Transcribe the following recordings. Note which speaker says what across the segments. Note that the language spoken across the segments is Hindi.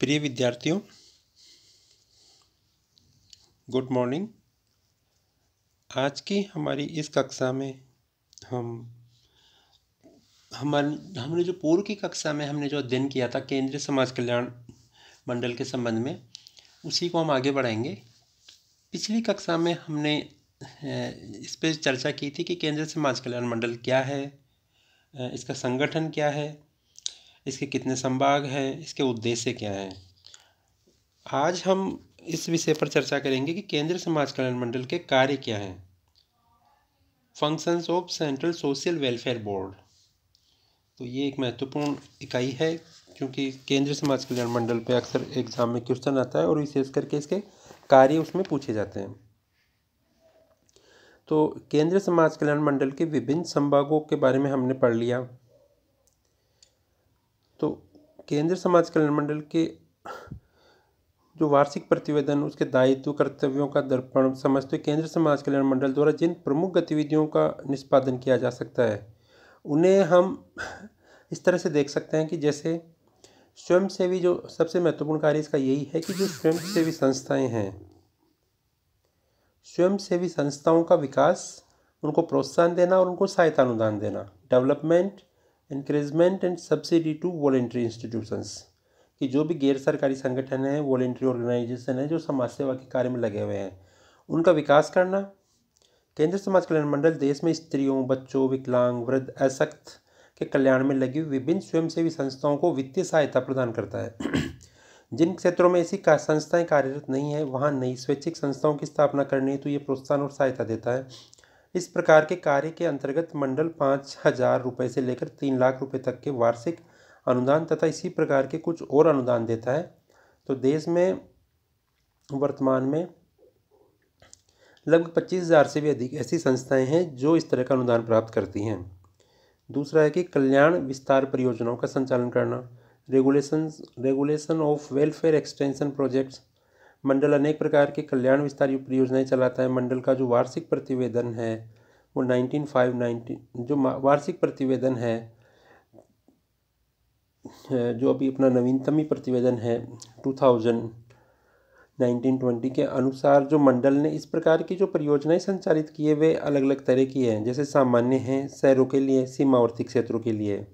Speaker 1: प्रिय विद्यार्थियों, गुड मॉर्निंग। आज की हमारी इस कक्षा में हमने जो पूर्व की कक्षा में हमने जो अध्ययन किया था केंद्रीय समाज कल्याण मंडल के संबंध में, उसी को हम आगे बढ़ाएंगे। पिछली कक्षा में हमने इस पर चर्चा की थी कि केंद्रीय समाज कल्याण मंडल क्या है, इसका संगठन क्या है, इसके कितने संभाग हैं, इसके उद्देश्य क्या हैं। आज हम इस विषय पर चर्चा करेंगे कि केंद्रीय समाज कल्याण मंडल के कार्य क्या हैं। Functions of central social welfare board. तो ये एक महत्वपूर्ण इकाई है, क्योंकि केंद्रीय समाज कल्याण मंडल पे अक्सर एग्जाम में क्वेश्चन आता है और विशेष करके इसके कार्य उसमें पूछे जाते हैं। तो केंद्रीय समाज कल्याण मंडल के विभिन्न संभागों के बारे में हमने पढ़ लिया। तो केंद्रीय समाज कल्याण मंडल के जो वार्षिक प्रतिवेदन, उसके दायित्व कर्तव्यों का दर्पण समझते केंद्रीय समाज कल्याण मंडल द्वारा जिन प्रमुख गतिविधियों का निष्पादन किया जा सकता है, उन्हें हम इस तरह से देख सकते हैं कि जैसे स्वयंसेवी, जो सबसे महत्वपूर्ण कार्य इसका यही है कि जो स्वयंसेवी संस्थाएं हैं, स्वयंसेवी संस्थाओं का विकास, उनको प्रोत्साहन देना और उनको सहायता अनुदान देना। Development, encouragement and subsidy to voluntary institutions, कि जो भी गैर सरकारी संगठन है, वॉलेंट्री ऑर्गेनाइजेशन है, जो समाज सेवा के कार्य में लगे हुए हैं, उनका विकास करना। केंद्रीय समाज कल्याण मंडल देश में स्त्रियों, बच्चों, विकलांग, वृद्ध, अशक्त के कल्याण में लगी विभिन्न स्वयंसेवी संस्थाओं को वित्तीय सहायता प्रदान करता है। जिन क्षेत्रों में ऐसी संस्थाएं कार्यरत नहीं है, वहां नई स्वैच्छिक संस्थाओं की स्थापना करनी है तो ये प्रोत्साहन और सहायता देता है। इस प्रकार के कार्य के अंतर्गत मंडल 5,000 रुपये से लेकर 3 लाख रुपये तक के वार्षिक अनुदान तथा इसी प्रकार के कुछ और अनुदान देता है। तो देश में वर्तमान में लगभग 25,000 से भी अधिक ऐसी संस्थाएं हैं जो इस तरह का अनुदान प्राप्त करती हैं। दूसरा है कि कल्याण विस्तार परियोजनाओं का संचालन करना। Regulation of welfare extension projects. मंडल अनेक प्रकार के कल्याण विस्तार परियोजनाएं चलाता है। मंडल का जो वार्षिक प्रतिवेदन है वो 1919 जो वार्षिक प्रतिवेदन है, जो अभी अपना नवीनतम ही प्रतिवेदन है 1920 के अनुसार, जो मंडल ने इस प्रकार की जो परियोजनाएं संचालित की है वे अलग अलग तरह की हैं। जैसे सामान्य हैं शहरों के लिए, सीमावर्ती क्षेत्रों के लिए।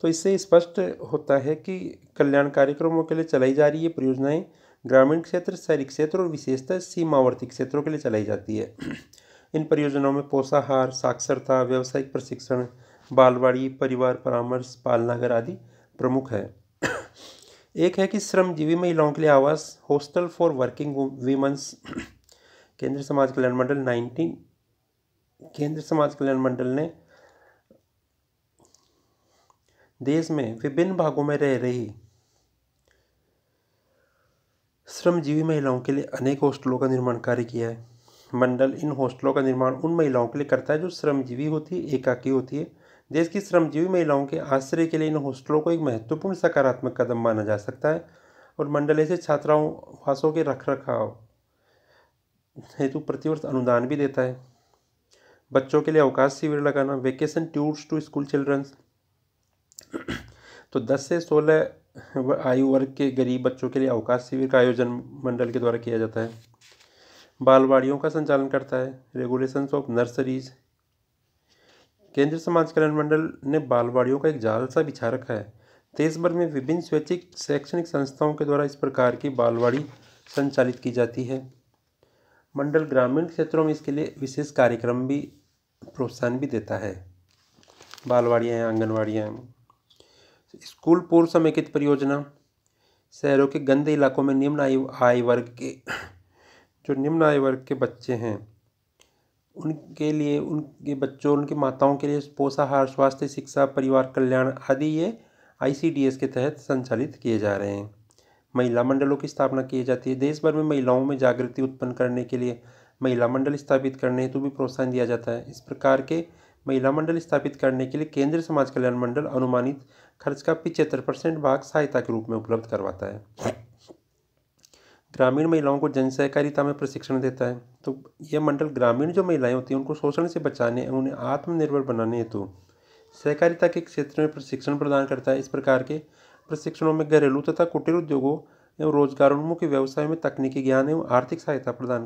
Speaker 1: तो इससे स्पष्ट होता है कि कल्याण कार्यक्रमों के लिए चलाई जा रही ये परियोजनाएं ग्रामीण क्षेत्र, शहरी क्षेत्र और विशेषतः सीमावर्ती क्षेत्रों के लिए चलाई जाती है। इन परियोजनाओं में पोषाहार, साक्षरता, व्यावसायिक प्रशिक्षण, बालवाड़ी, परिवार परामर्श, पालनाघर आदि प्रमुख है। एक है कि श्रमजीवी महिलाओं के लिए आवास, हॉस्टल फॉर वर्किंग वीमेंस। केंद्रीय समाज कल्याण मंडल ने देश में विभिन्न भागों में रह रही श्रमजीवी महिलाओं के लिए अनेक हॉस्टलों का निर्माण कार्य किया है। मंडल इन हॉस्टलों का निर्माण उन महिलाओं के लिए करता है जो श्रमजीवी होती है, एकाकी होती है। देश की श्रमजीवी महिलाओं के आश्रय के लिए इन हॉस्टलों को एक महत्वपूर्ण सकारात्मक कदम माना जा सकता है। और मंडल ऐसे छात्रावासों के रखरखाव हेतु प्रतिवर्ष अनुदान भी देता है। बच्चों के लिए अवकाश शिविर लगाना, vacation tours to school childrens. तो 10 से 16 आयु वर्ग के गरीब बच्चों के लिए अवकाश शिविर का आयोजन मंडल के द्वारा किया जाता है। बालवाड़ियों का संचालन करता है। Regulations of nurseries. केंद्रीय समाज कल्याण मंडल ने बालवाड़ियों का एक जाल सा बिछा रखा है। देश भर में विभिन्न स्वैच्छिक शैक्षणिक संस्थाओं के द्वारा इस प्रकार की बालवाड़ी संचालित की जाती है। मंडल ग्रामीण क्षेत्रों में इसके लिए विशेष कार्यक्रम भी, प्रोत्साहन भी देता है। बालवाड़ियाँ हैं, आंगनवाड़ियाँ हैं। स्कूल पूर्व समेकित परियोजना। शहरों के गंदे इलाकों में निम्न आय वर्ग के बच्चे हैं, उनके लिए, उनके बच्चों, उनकी माताओं के लिए पोषाहार, स्वास्थ्य, शिक्षा, परिवार कल्याण आदि ये ICDS के तहत संचालित किए जा रहे हैं। महिला मंडलों की स्थापना की जाती है। देश भर में महिलाओं में जागृति उत्पन्न करने के लिए महिला मंडल स्थापित करने हेतु भी प्रोत्साहन दिया जाता है। इस प्रकार के महिला मंडल स्थापित करने के लिए केंद्रीय समाज कल्याण मंडल अनुमानित खर्च का 75% भाग सहायता के रूप में उपलब्ध करवाता है। ग्रामीण महिलाओं को जन सहकारिता में प्रशिक्षण देता है। तो यह मंडल ग्रामीण जो महिलाएं होती हैं उनको शोषण से बचाने, उन्हें आत्मनिर्भर बनाने हेतु सहकारिता के क्षेत्र में प्रशिक्षण प्रदान करता है। इस प्रकार के प्रशिक्षणों में घरेलू तथा कुटीर उद्योगों एवं रोजगारोन्मुखी व्यवसाय में तकनीकी ज्ञान एवं आर्थिक सहायता प्रदान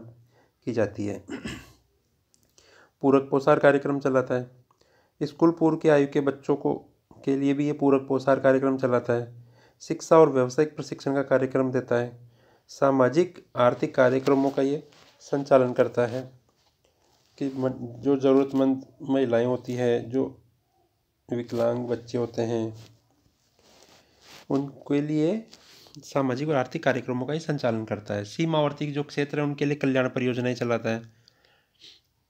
Speaker 1: की जाती है। पूरक पोषाहार कार्यक्रम चलाता है। स्कूल पूर्व की आयु के बच्चों को के लिए भी ये पूरक पोषाहार कार्यक्रम चलाता है। शिक्षा और व्यावसायिक प्रशिक्षण का कार्यक्रम देता है। सामाजिक आर्थिक कार्यक्रमों का ये संचालन करता है कि जो ज़रूरतमंद महिलाएं होती है, जो विकलांग बच्चे होते हैं, उनके लिए सामाजिक और आर्थिक कार्यक्रमों का ही संचालन करता है। सीमावर्ती जो क्षेत्र है उनके लिए कल्याण परियोजनाएं चलाता है।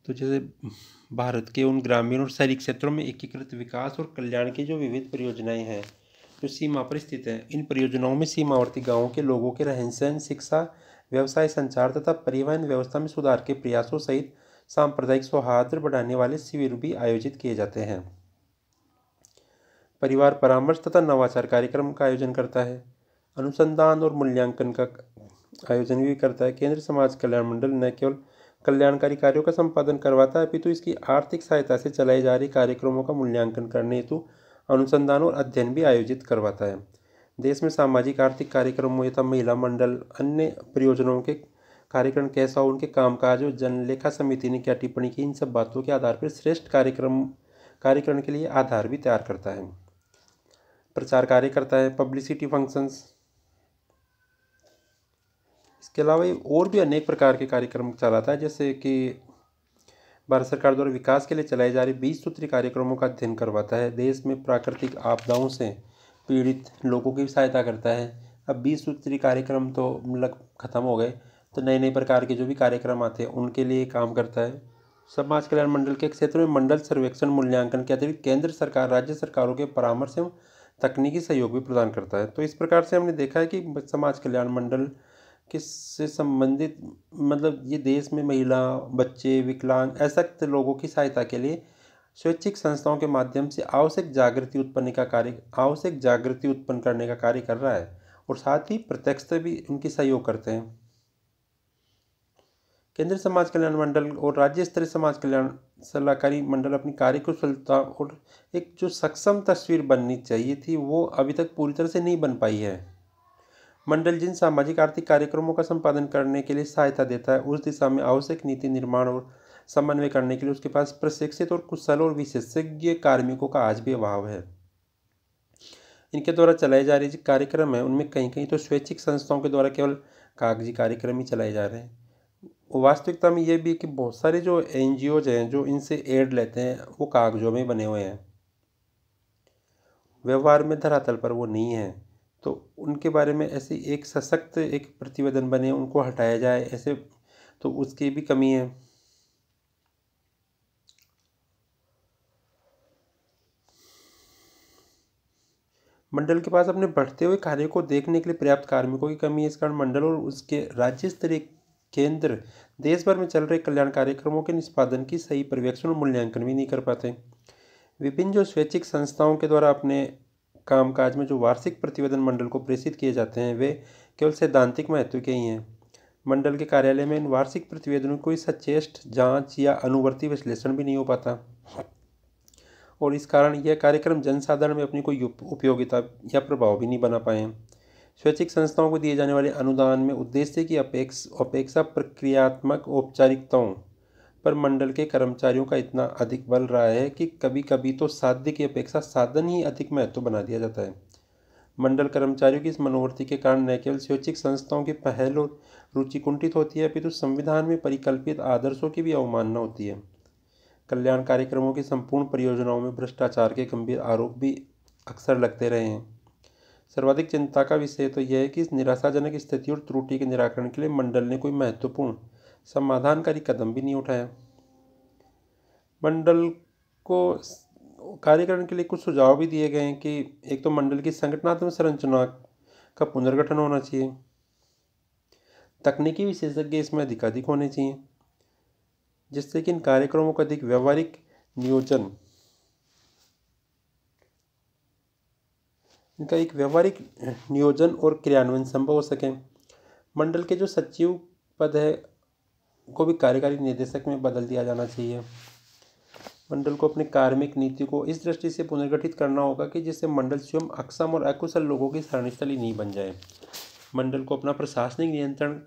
Speaker 1: तो जैसे भारत के उन ग्रामीण और शहरी क्षेत्रों में एकीकृत विकास और कल्याण की जो विविध परियोजनाएं हैं जो सीमा पर स्थित हैं, इन परियोजनाओं में सीमावर्ती गांवों के लोगों के रहन सहन, शिक्षा, व्यवसाय, संचार तथा परिवहन व्यवस्था में सुधार के प्रयासों सहित सांप्रदायिक सौहार्द बढ़ाने वाले शिविर भी आयोजित किए जाते हैं। परिवार परामर्श तथा नवाचार कार्यक्रम का आयोजन करता है। अनुसंधान और मूल्यांकन का आयोजन भी करता है। केंद्र समाज कल्याण मंडल न केवल कल्याणकारी कार्यों का संपादन करवाता है अपितु इसकी आर्थिक सहायता से चलाए जा रहे कार्यक्रमों का मूल्यांकन करने हेतु अनुसंधान और अध्ययन भी आयोजित करवाता है। देश में सामाजिक आर्थिक कार्यक्रमों यथा महिला मंडल, अन्य परियोजनाओं के कार्यक्रम कैसा हो, उनके कामकाज और जनलेखा समिति ने क्या टिप्पणी की, इन सब बातों के आधार पर श्रेष्ठ कार्यक्रम के लिए आधार भी तैयार करता है। प्रचार कार्य करता है, पब्लिसिटी फंक्शंस। इसके अलावा और भी अनेक प्रकार के कार्यक्रम चलाता है, जैसे कि भारत सरकार द्वारा विकास के लिए चलाए जा रहे 20 सूत्री कार्यक्रमों का अध्ययन करवाता है। देश में प्राकृतिक आपदाओं से पीड़ित लोगों की सहायता करता है। अब 20 सूत्री कार्यक्रम तो खत्म हो गए, तो नए नए प्रकार के जो भी कार्यक्रम आते हैं उनके लिए काम करता है। समाज कल्याण मंडल के क्षेत्र में मंडल सर्वेक्षण मूल्यांकन के अतिरिक्त केंद्र सरकार, राज्य सरकारों के परामर्श एवं तकनीकी सहयोग भी प्रदान करता है। तो इस प्रकार से हमने देखा है कि समाज कल्याण मंडल किससे संबंधित, मतलब ये देश में महिला, बच्चे, विकलांग, असक्त लोगों की सहायता के लिए स्वैच्छिक संस्थाओं के माध्यम से आवश्यक जागृति उत्पन्न करने का कार्य कर रहा है और साथ ही प्रत्यक्ष भी उनकी सहयोग करते हैं। केंद्रीय समाज कल्याण मंडल और राज्य स्तरीय समाज कल्याण सलाहकारी मंडल अपनी कार्यकुशलता और एक जो सक्षम तस्वीर बननी चाहिए थी वो अभी तक पूरी तरह से नहीं बन पाई है। मंडल जिन सामाजिक आर्थिक कार्यक्रमों का संपादन करने के लिए सहायता देता है उस दिशा में आवश्यक नीति निर्माण और समन्वय करने के लिए उसके पास प्रशिक्षित और कुशल और विशेषज्ञ कार्मिकों का आज भी अभाव है। इनके द्वारा चलाए जा रहे जो कार्यक्रम है उनमें कहीं कहीं तो स्वैच्छिक संस्थाओं के द्वारा केवल कागजी कार्यक्रम ही चलाए जा रहे हैं। वास्तविकता में यह भी कि बहुत सारे जो NGOs हैं जो इनसे एड लेते हैं वो कागजों में बने हुए हैं, व्यवहार में धरातल पर वो नहीं है। तो उनके बारे में ऐसी एक सशक्त एक प्रतिवेदन बने, उनको हटाया जाए, ऐसे तो उसकी भी कमी है। मंडल के पास अपने बढ़ते हुए कार्य को देखने के लिए पर्याप्त कार्मिकों की कमी है। इस कारण मंडल और उसके राज्य स्तरीय केंद्र देश भर में चल रहे कल्याण कार्यक्रमों के निष्पादन की सही पर्यवेक्षण और मूल्यांकन भी नहीं कर पाते। विभिन्न जो स्वैच्छिक संस्थाओं के द्वारा अपने कामकाज में जो वार्षिक प्रतिवेदन मंडल को प्रेषित किए जाते हैं वे केवल सैद्धांतिक महत्व के ही हैं। मंडल के कार्यालय में इन वार्षिक प्रतिवेदनों कोई सचेत जांच या अनुवर्ती विश्लेषण भी नहीं हो पाता और इस कारण यह कार्यक्रम जनसाधारण में अपनी कोई उपयोगिता या प्रभाव भी नहीं बना पाए। स्वैच्छिक संस्थाओं को दिए जाने वाले अनुदान में उद्देश्य की अपेक्षा प्रक्रियात्मक औपचारिकताओं पर मंडल के कर्मचारियों का इतना अधिक बल रहा है कि कभी कभी तो साध्य की अपेक्षा साधन ही अधिक महत्व बना दिया जाता है। मंडल कर्मचारियों की इस मनोवृत्ति के कारण न केवल स्वैच्छिक संस्थाओं की पहल और रुचि कुंठित होती है अपितु संविधान में परिकल्पित आदर्शों की भी अवमानना होती है। कल्याण कार्यक्रमों की संपूर्ण परियोजनाओं में भ्रष्टाचार के गंभीर आरोप भी अक्सर लगते रहे हैं। सर्वाधिक चिंता का विषय तो यह है कि इस निराशाजनक स्थिति और त्रुटि के निराकरण के लिए मंडल ने कोई महत्वपूर्ण समाधानकारी कदम भी नहीं उठाया। मंडल को कार्यकरण के लिए कुछ सुझाव भी दिए गए हैं कि एक तो मंडल की संगठनात्मक संरचना का पुनर्गठन होना चाहिए, तकनीकी विशेषज्ञ इसमें अधिकाधिक होने चाहिए जिससे कि इन कार्यक्रमों का अधिक व्यावहारिक नियोजन, इनका एक व्यावहारिक नियोजन और क्रियान्वयन संभव हो सके। मंडल के जो सचिव पद है को भी कार्यकारी निदेशक में बदल दिया जाना चाहिए। मंडल को अपनी कार्मिक नीति को इस दृष्टि से पुनर्गठित करना होगा कि जिससे मंडल स्वयं अक्षम और अकुशल लोगों की शरणस्थली नहीं बन जाए। मंडल को अपना प्रशासनिक नियंत्रण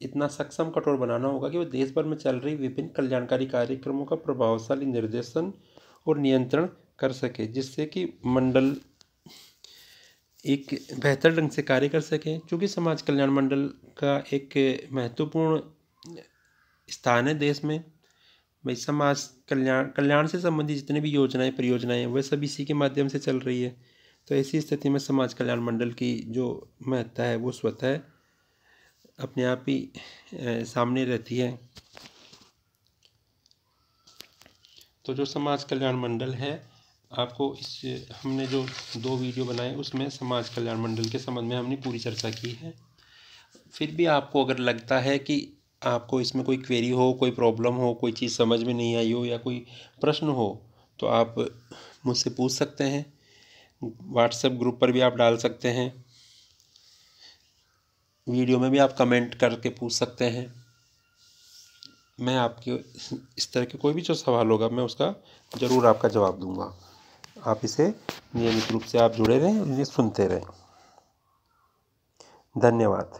Speaker 1: इतना सक्षम कठोर बनाना होगा कि वो देश भर में चल रही विभिन्न कल्याणकारी कार्यक्रमों का प्रभावशाली निर्देशन और नियंत्रण कर सके, जिससे कि मंडल एक बेहतर ढंग से कार्य कर सके। क्योंकि समाज कल्याण मंडल का एक महत्वपूर्ण स्थान है देश में। भाई समाज कल्याण से संबंधित जितनी भी योजनाएं परियोजनाएं हैं वह सब इसी के माध्यम से चल रही है। तो ऐसी स्थिति में समाज कल्याण मंडल की जो महत्ता है वो स्वतः अपने आप ही सामने रहती है। तो जो समाज कल्याण मंडल है, आपको इस हमने जो 2 वीडियो बनाए उसमें समाज कल्याण मंडल के संबंध में हमने पूरी चर्चा की है। फिर भी आपको अगर लगता है कि आपको इसमें कोई क्वेरी हो, कोई प्रॉब्लम हो, कोई चीज़ समझ में नहीं आई हो या कोई प्रश्न हो, तो आप मुझसे पूछ सकते हैं। व्हाट्सएप ग्रुप पर भी आप डाल सकते हैं, वीडियो में भी आप कमेंट करके पूछ सकते हैं। मैं आपके इस तरह के कोई भी जो सवाल होगा मैं उसका ज़रूर आपका जवाब दूंगा। आप इसे नियमित रूप से आप जुड़े रहें और इन्हें सुनते रहें। धन्यवाद।